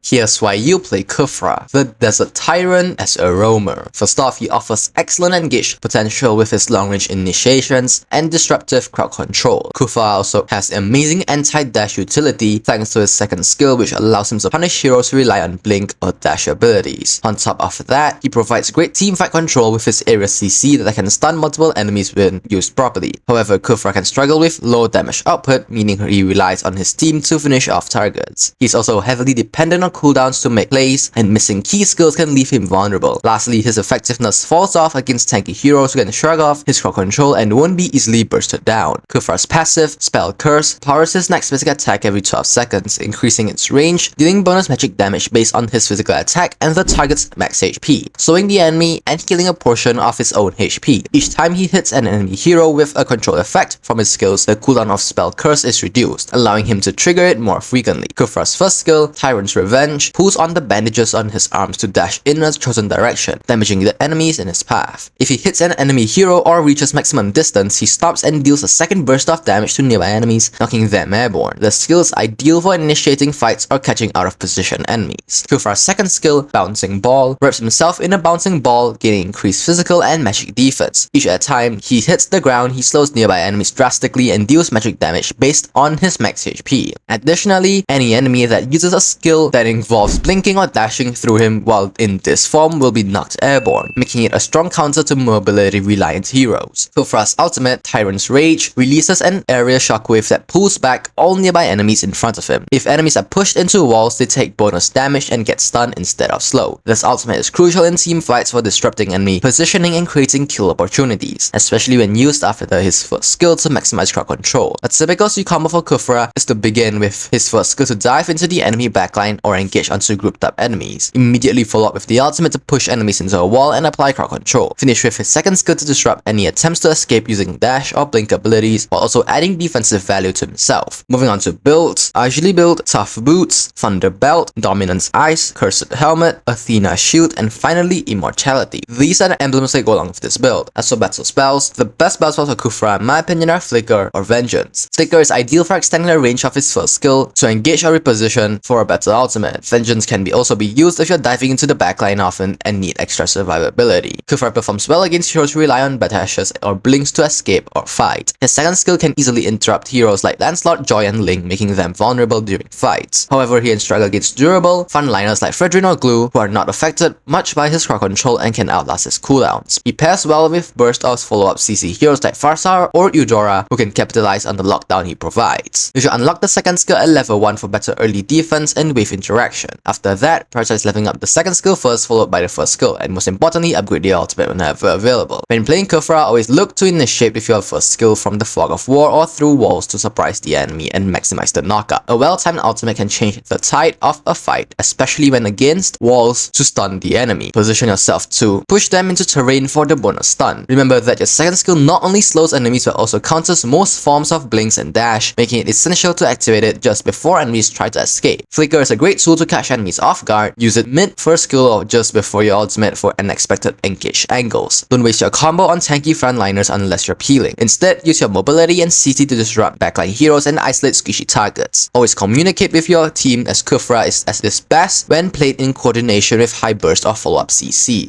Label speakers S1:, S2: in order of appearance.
S1: Here's why you play Khufra, the Desert Tyrant, as a roamer. First off, he offers excellent engage potential with his long-range initiations and disruptive crowd control. Khufra also has amazing anti-dash utility thanks to his second skill, which allows him to punish heroes who rely on blink or dash abilities. On top of that, he provides great teamfight control with his area CC that can stun multiple enemies when used properly. However, Khufra can struggle with low damage output, meaning he relies on his team to finish off targets. He's also heavily dependent on cooldowns to make plays, and missing key skills can leave him vulnerable. Lastly, his effectiveness falls off against tanky heroes who can shrug off his crowd control and won't be easily bursted down. Khufra's passive, Spell Curse, powers his next physical attack every 12 seconds, increasing its range, dealing bonus magic damage based on his physical attack and the target's max HP, slowing the enemy and healing a portion of his own HP. Each time he hits an enemy hero with a control effect from his skills, the cooldown of Spell Curse is reduced, allowing him to trigger it more frequently. Khufra's first skill, Tyrant's Revenge, pulls on the bandages on his arms to dash in a chosen direction, damaging the enemies in his path. If he hits an enemy hero or reaches maximum distance, he stops and deals a second burst of damage to nearby enemies, knocking them airborne. The skill is ideal for initiating fights or catching out of position enemies. Khufra's second skill, Bouncing Ball, wraps himself in a bouncing ball, gaining increased physical and magic defense. Each time he hits the ground, he slows nearby enemies drastically and deals magic damage based on his max HP. Additionally, any enemy that uses a skill that involves blinking or dashing through him while in this form will be knocked airborne, making it a strong counter to mobility-reliant heroes. Khufra's ultimate, Tyrant's Rage, releases an area shockwave that pulls back all nearby enemies in front of him. If enemies are pushed into walls, they take bonus damage and get stunned instead of slow. This ultimate is crucial in team fights for disrupting enemy positioning and creating kill opportunities, especially when used after his first skill to maximize crowd control. A typical C combo for Khufra is to begin with his first skill to dive into the enemy backline or engage onto grouped up enemies. Immediately follow up with the ultimate to push enemies into a wall and apply crowd control. Finish with his second skill to disrupt any attempts to escape using dash or blink abilities, while also adding defensive value to himself. Moving on to builds, I usually build Tough Boots, Thunder Belt, Dominance Ice, Cursed Helmet, Athena Shield, and finally Immortality. These are the emblems that go along with this build. As for battle spells, the best battle spells for Khufra in my opinion are Flicker or Vengeance. Flicker is ideal for extending the range of his first skill to engage or reposition for a better ultimate. Vengeance can also be used if you're diving into the backline often and need extra survivability. Khufra performs well against heroes who rely on batashes or blinks to escape or fight. His second skill can easily interrupt heroes like Lancelot, Joy, and Ling, making them vulnerable during fights. However, he can struggle against durable, frontliners like Fredrin or Glue, who are not affected much by his crowd control and can outlast his cooldowns. He pairs well with burst or follow-up CC heroes like Farsar or Eudora, who can capitalize on the lockdown he provides. You should unlock the second skill at level 1 for better early defense and wave interaction. After that, prioritize leveling up the second skill first, followed by the first skill, and most importantly, upgrade the ultimate whenever available. When playing Khufra, always look to initiate with your first skill from the Fog of War or through walls to surprise the enemy and maximize the knockup. A well-timed ultimate can change the tide of a fight, especially when against walls, to stun the enemy. Position yourself to push them into terrain for the bonus stun. Remember that your second skill not only slows enemies but also counters most forms of blinks and dash, making it essential to activate it just before enemies try to escape. Flicker is a great tool to catch enemies off guard. Use it mid-first skill or just before your ultimate for unexpected engage angles. Don't waste your combo on tanky frontliners unless you're peeling. Instead, use your mobility and CT to disrupt backline heroes and isolate squishy targets. Always communicate with your team, as Khufra is at its best when played in coordination with high burst or follow-up CC.